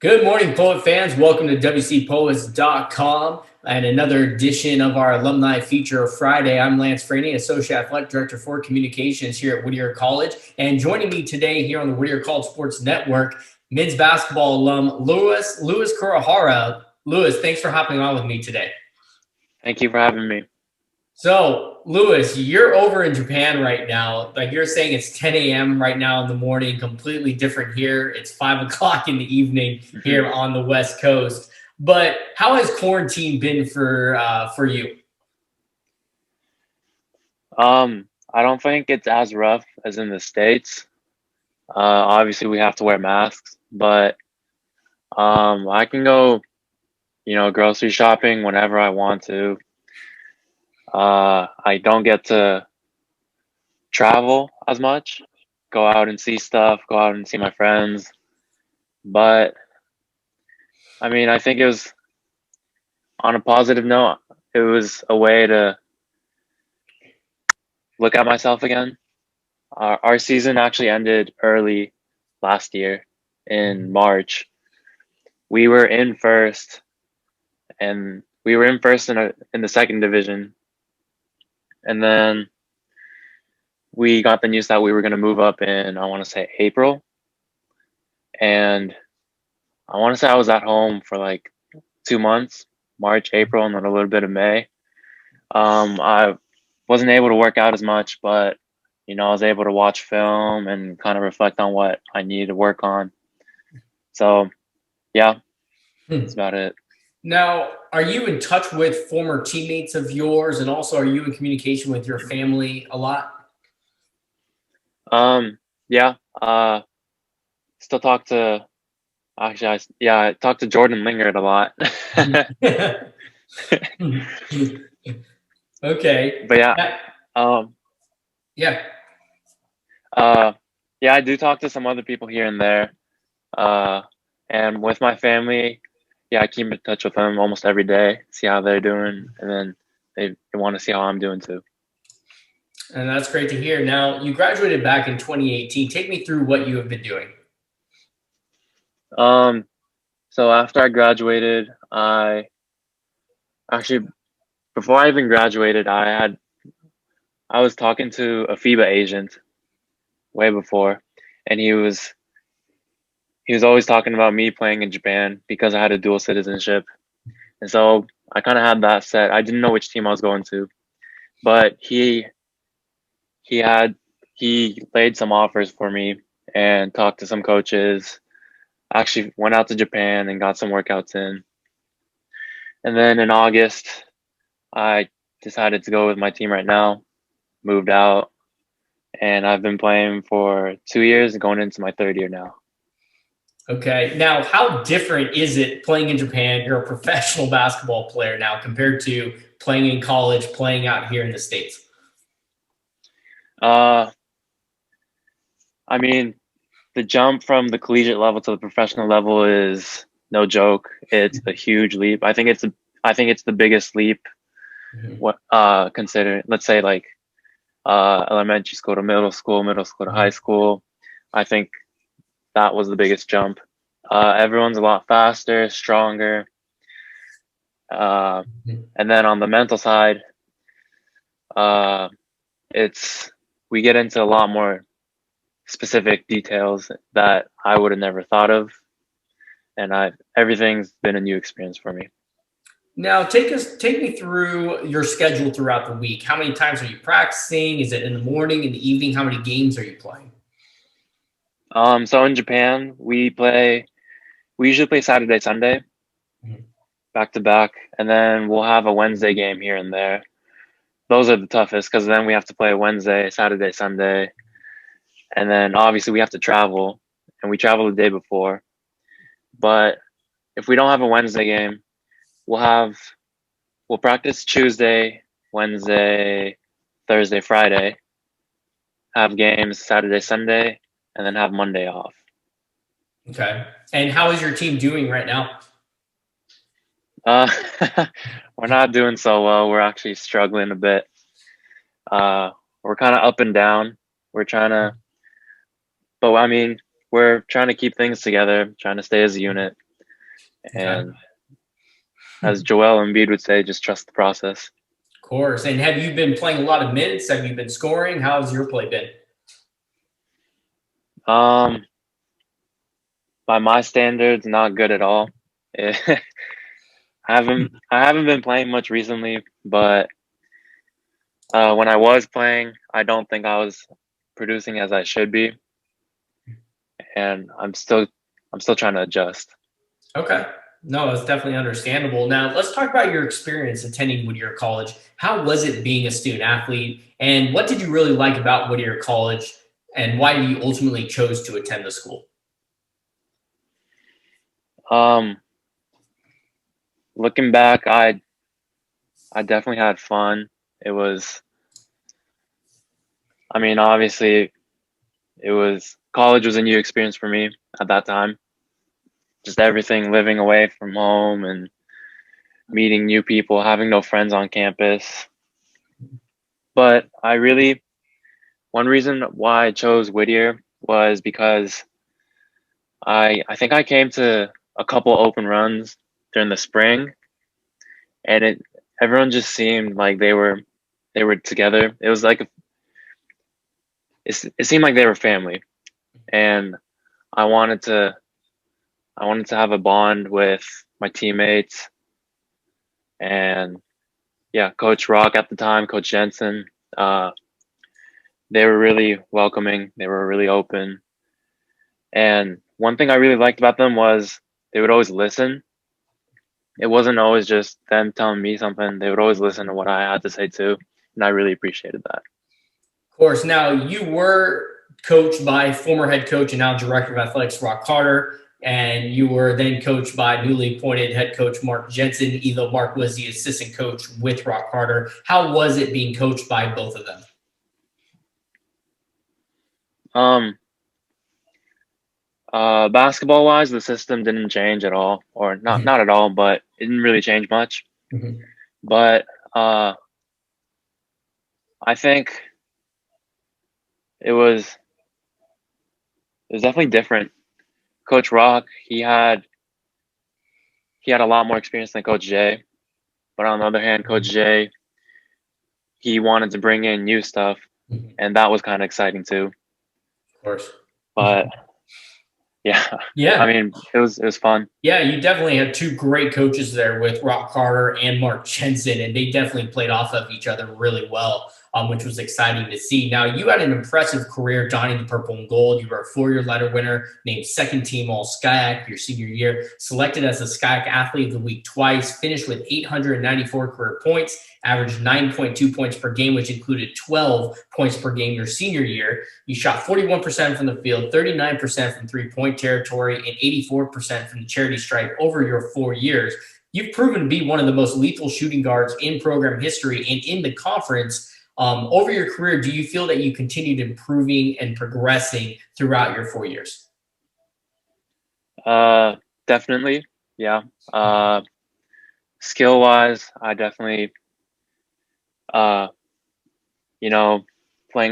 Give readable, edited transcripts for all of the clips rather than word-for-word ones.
Good morning, Poet fans. Welcome to WCPoets.com and another edition of our Alumni Feature Friday. I'm Lance Franey, Associate Athletic Director for Communications here at Whittier College. And joining me today here on the Whittier College Sports Network, men's basketball alum Louis Kurihara. Louis, thanks for hopping on with me today. Thank you for having me. So, Louis, you're over in Japan right now. Like you're saying, it's 10 a.m. right now in the morning, completely different here. It's 5 o'clock in the evening here on the West Coast. But how has quarantine been for you? I don't think it's as rough as in the States. Obviously, we have to wear masks, but I can go, grocery shopping whenever I want to. I don't get to travel as much, go out and see stuff, go out and see my friends. But I think it was on a positive note, it was a way to look at myself again. Our season actually ended early last year in March. We were in first, and we were in first in the second division, and then we got the news that we were going to move up in, I want to say, April. And I want to say I was at home for like 2 months, March, April, and then a little bit of May. I wasn't able to work out as much, but I was able to watch film and kind of reflect on what I needed to work on. So, yeah, that's about it. Now, are you in touch with former teammates of yours, and also are you in communication with your family a lot? Yeah. Still talk to I talk to Jordan Lingard a lot. Okay. But yeah, Yeah. I do talk to some other people here and there. And with my family, I keep in touch with them almost every day, see how they're doing, and then they want to see how I'm doing too. And that's great to hear. Now, you graduated back in 2018. Take me through what you have been doing. So after I graduated, I actually, before I even graduated, I was talking to a FIBA agent way before, and he was always talking about me playing in Japan because I had a dual citizenship. And so I kind of had that set. I didn't know which team I was going to, but he laid some offers for me and talked to some coaches. Actually went out to Japan and got some workouts in. And then in August, I decided to go with my team right now, moved out, and I've been playing for 2 years, going into my third year now. Okay. Now, how different is it playing in Japan? You're a professional basketball player now compared to playing in college, playing out here in the States. The jump from the collegiate level to the professional level is no joke. It's a huge leap. I think it's the biggest leap. Considering, let's say, like elementary school to middle school to high school. I think that was the biggest jump. Everyone's a lot faster, stronger. And then on the mental side, we get into a lot more specific details that I would have never thought of. And everything's been a new experience for me. Now, take me through your schedule throughout the week. How many times are you practicing? Is it in the morning, in the evening? How many games are you playing? So in Japan, we usually play Saturday, Sunday, back to back, and then we'll have a Wednesday game here and there. Those are the toughest because then we have to play Wednesday, Saturday, Sunday, and then obviously we have to travel, and we travel the day before. But if we don't have a Wednesday game, we'll practice Tuesday, Wednesday, Thursday, Friday, have games Saturday, Sunday, and then have Monday off. Okay. And how is your team doing right now? We're not doing so well. We're actually struggling a bit. We're kind of up and down. We're trying to keep things together, trying to stay as a unit. And as Joel Embiid would say, just trust the process. Of course. And have you been playing a lot of minutes? Have you been scoring? How's your play been? By my standards, not good at all. I haven't been playing much recently, but when I was playing, I don't think I was producing as I should be, and I'm still trying to adjust. Okay. No, it's definitely understandable. Now, let's talk about your experience attending Whittier College. How was it being a student athlete? And what did you really like about Whittier College? And why did you ultimately chose to attend the school? Looking back, I definitely had fun. It was, I mean, obviously, college was a new experience for me at that time. Just everything, living away from home and meeting new people, having no friends on campus. But one reason why I chose Whittier was because I think I came to a couple open runs during the spring, and everyone just seemed like they were together. It was like it seemed like they were family, and I wanted to have a bond with my teammates, and yeah, Coach Rock at the time, Coach Jensen. They were really welcoming. They were really open. And one thing I really liked about them was they would always listen. It wasn't always just them telling me something. They would always listen to what I had to say too. And I really appreciated that. Of course. Now, you were coached by former head coach and now director of athletics, Rock Carter, and you were then coached by newly appointed head coach Mark Jensen, even though Mark was the assistant coach with Rock Carter. How was it being coached by both of them? Basketball wise, the system didn't change at all, or not at all, but it didn't really change much. But I think it was definitely different. Coach Rock, he had a lot more experience than Coach J. But on the other hand, Coach J, he wanted to bring in new stuff, and that was kind of exciting too. Of course. But yeah. I mean, it was fun. Yeah, you definitely had two great coaches there with Rock Carter and Mark Jensen, and they definitely played off of each other really well, which was exciting to see. Now, you had an impressive career donning the purple and gold. You were a four-year letter winner, named second team All-SCIAC your senior year, selected as the SCIAC Athlete of the Week twice, finished with 894 career points, averaged 9.2 points per game, which included 12 points per game your senior year. You shot 41% from the field, 39% from three-point territory, and 84% from the charity stripe over your 4 years. You've proven to be one of the most lethal shooting guards in program history and in the conference. Over your career, do you feel that you continued improving and progressing throughout your 4 years? Definitely, yeah. Skill-wise, I definitely, playing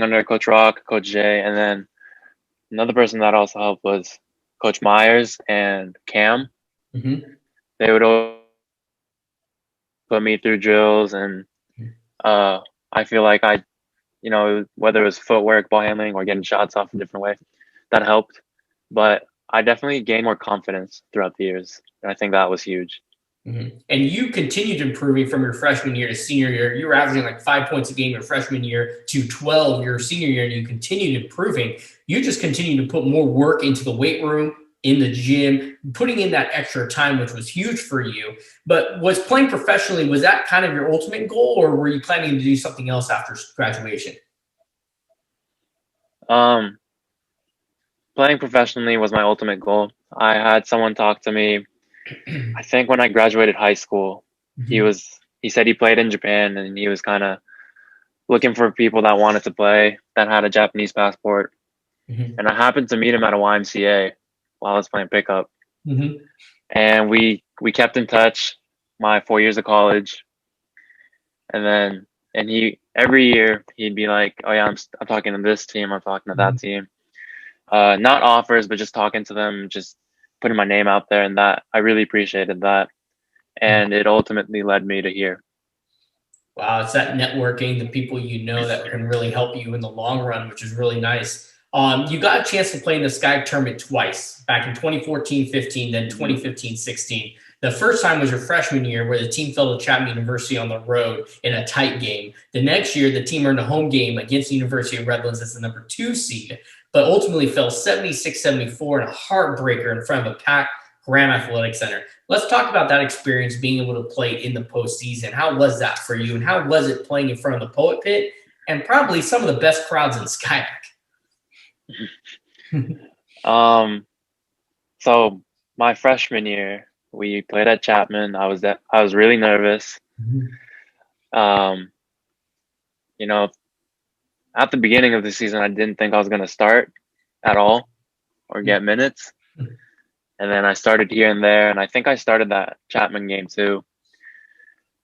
under Coach Rock, Coach J, and then another person that also helped was Coach Myers and Cam. They would always put me through drills, and I feel like whether it was footwork, ball handling, or getting shots off a different way, that helped. But I definitely gained more confidence throughout the years, and I think that was huge. And you continued improving from your freshman year to senior year. You were averaging like 5 points a game your freshman year to 12 your senior year, and you continued improving. You just continued to put more work into the weight room, in the gym, putting in that extra time, which was huge for you. But was playing professionally, was that kind of your ultimate goal, or were you planning to do something else after graduation? Playing professionally was my ultimate goal. I had someone talk to me, I think when I graduated high school. He said he played in Japan, and he was kind of looking for people that wanted to play that had a Japanese passport. And I happened to meet him at a YMCA while I was playing pickup. And we kept in touch my 4 years of college. And he every year he'd be like, "Oh yeah, I'm talking to this team, I'm talking to that team." Not offers, but just talking to them, just putting my name out there, and that I really appreciated that. And it ultimately led me to here. Wow, it's that networking, the people you know that can really help you in the long run, which is really nice. You got a chance to play in the Sky Tournament twice, back in 2014-15, then 2015-16. The first time was your freshman year, where the team fell to Chapman University on the road in a tight game. The next year, the team earned a home game against the University of Redlands as the number 2 seed, but ultimately fell 76-74 in a heartbreaker in front of a packed Graham Athletic Center. Let's talk about that experience, being able to play in the postseason. How was that for you, and how was it playing in front of the Poet Pit and probably some of the best crowds in Skyback? So my freshman year, we played at Chapman. I was really nervous. You know, at the beginning of the season, I didn't think I was going to start at all or get minutes. And then I started here and there, and I think I started that Chapman game too,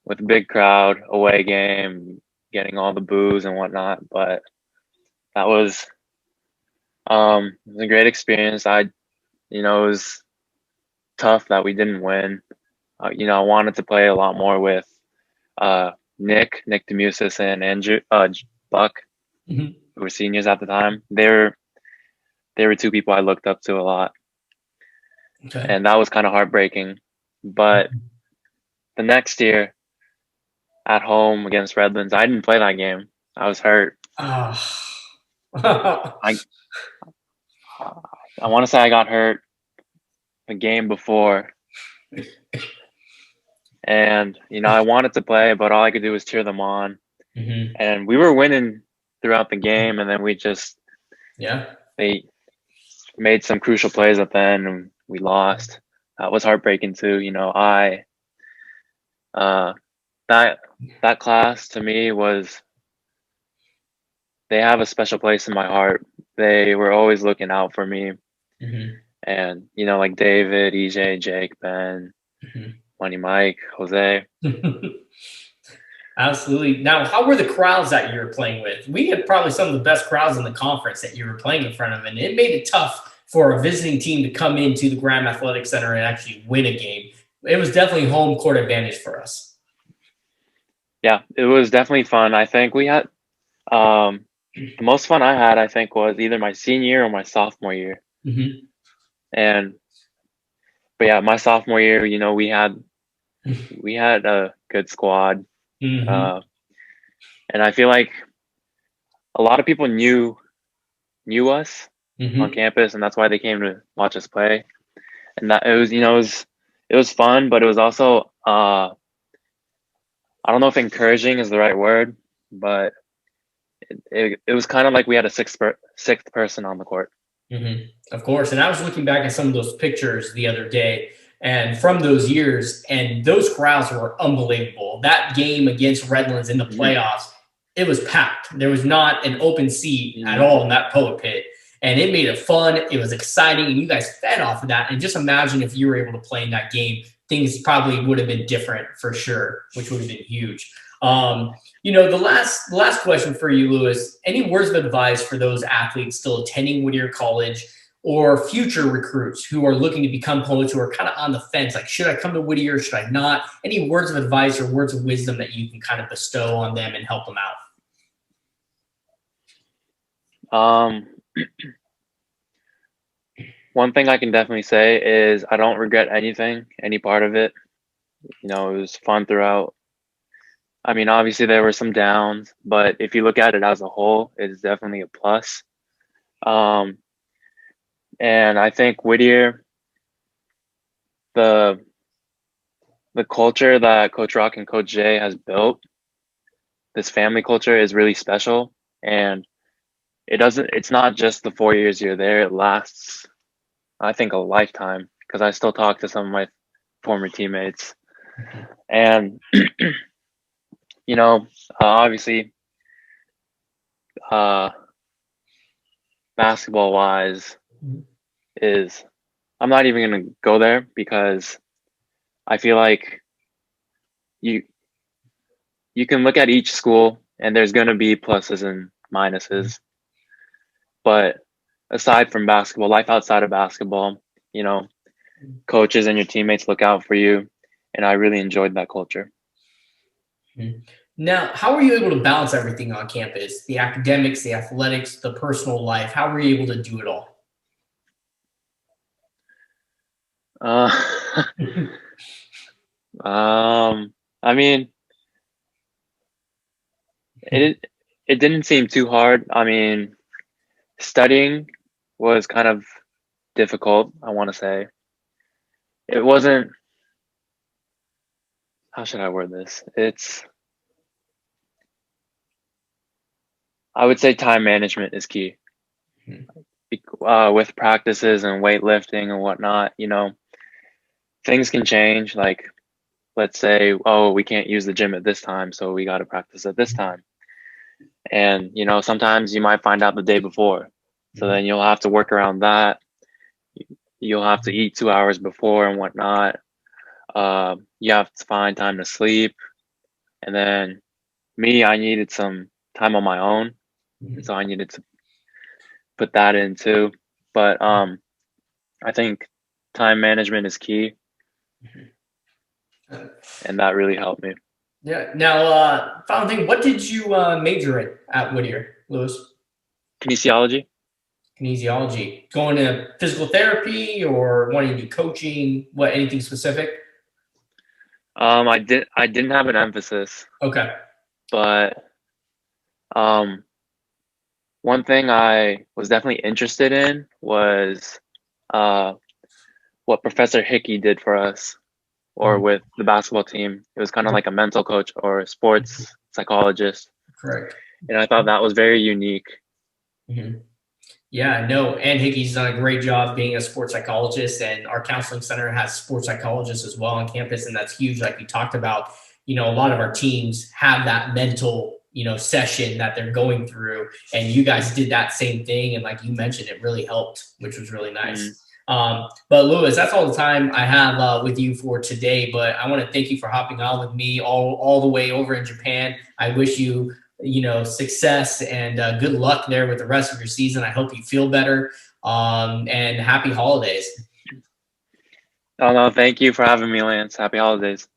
with a big crowd, away game, getting all the boos and whatnot. But that was a great experience. It was tough that we didn't win. I wanted to play a lot more with Nick DeMusis and Andrew Buck, who were seniors at the time. They were two people I looked up to a lot. Okay. And that was kind of heartbreaking. But the next year at home against Redlands, I didn't play that game. I was hurt. I want to say I got hurt the game before. And, I wanted to play, but all I could do was cheer them on. And we were winning throughout the game, and then they made some crucial plays at the end, and we lost. That was heartbreaking too. That class to me they have a special place in my heart. They were always looking out for me. And, like David, EJ, Jake, Ben, Money Mike, Jose. Absolutely. Now, how were the crowds that you were playing with? We had probably some of the best crowds in the conference that you were playing in front of, and it made it tough for a visiting team to come into the Graham Athletic Center and actually win a game. It was definitely home court advantage for us. Yeah, it was definitely fun. I think we had the most fun I had, I think, was either my senior year or my sophomore year. But yeah, my sophomore year, we had a good squad. And I feel like a lot of people knew us on campus, and that's why they came to watch us play. And that it was fun, but it was also I don't know if encouraging is the right word, but it was kind of like we had a sixth person on the court. Of course. And I was looking back at some of those pictures the other day, and from those years, and those crowds were unbelievable. That game against Redlands in the playoffs, it was packed. There was not an open seat at all in that Poet Pit. And it made it fun. It was exciting. And you guys fed off of that. And just imagine if you were able to play in that game, things probably would have been different for sure, which would have been huge. The last question for you, Lewis, any words of advice for those athletes still attending Whittier College or future recruits who are looking to become poets, who are kind of on the fence, like, should I come to Whittier? Should I not? Any words of advice or words of wisdom that you can kind of bestow on them and help them out? One thing I can definitely say is I don't regret any part of it. It was fun throughout. I mean, obviously there were some downs, but if you look at it as a whole, it's definitely a plus. And I think Whittier, the culture that Coach Rock and Coach Jay has built, this family culture, is really special. And it's not just the 4 years you're there. It lasts, I think, a lifetime, because I still talk to some of my former teammates. And, obviously, basketball wise, I'm not even going to go there, because I feel like you can look at each school and there's going to be pluses and minuses. But aside from basketball, life outside of basketball, coaches and your teammates look out for you. And I really enjoyed that culture. Now, how were you able to balance everything on campus? The academics, the athletics, the personal life. How were you able to do it all? Uh, I mean, it didn't seem too hard. I mean, studying was kind of difficult, I want to say. It wasn't, how should I word this? I would say time management is key. With practices and weightlifting and whatnot, things can change. Like, let's say, oh, we can't use the gym at this time, so we got to practice at this time. And, sometimes you might find out the day before. So then you'll have to work around that. You'll have to eat 2 hours before and whatnot. You have to find time to sleep. And then I needed some time on my own. So I needed to put that in too. But I think time management is key. And that really helped me. Yeah. Now, final thing, what did you major in at Whittier, Lewis? Kinesiology. Kinesiology. Going to physical therapy or wanting to do coaching? What? Anything specific? I didn't have an emphasis. Okay. But one thing I was definitely interested in was what Professor Hickey did for us, or with the basketball team. It was kind of like a mental coach or a sports psychologist. Correct. And I thought that was very unique. Yeah, no, and Hickey's done a great job being a sports psychologist, and our counseling center has sports psychologists as well on campus, and that's huge. Like we talked about, a lot of our teams have that mental, session that they're going through, and you guys did that same thing, and like you mentioned, it really helped, which was really nice. But Lewis, that's all the time I have with you for today. But I want to thank you for hopping on with me all the way over in Japan. I wish you success and good luck there with the rest of your season. I hope you feel better. And happy holidays. Oh, no, thank you for having me, Lance. Happy holidays.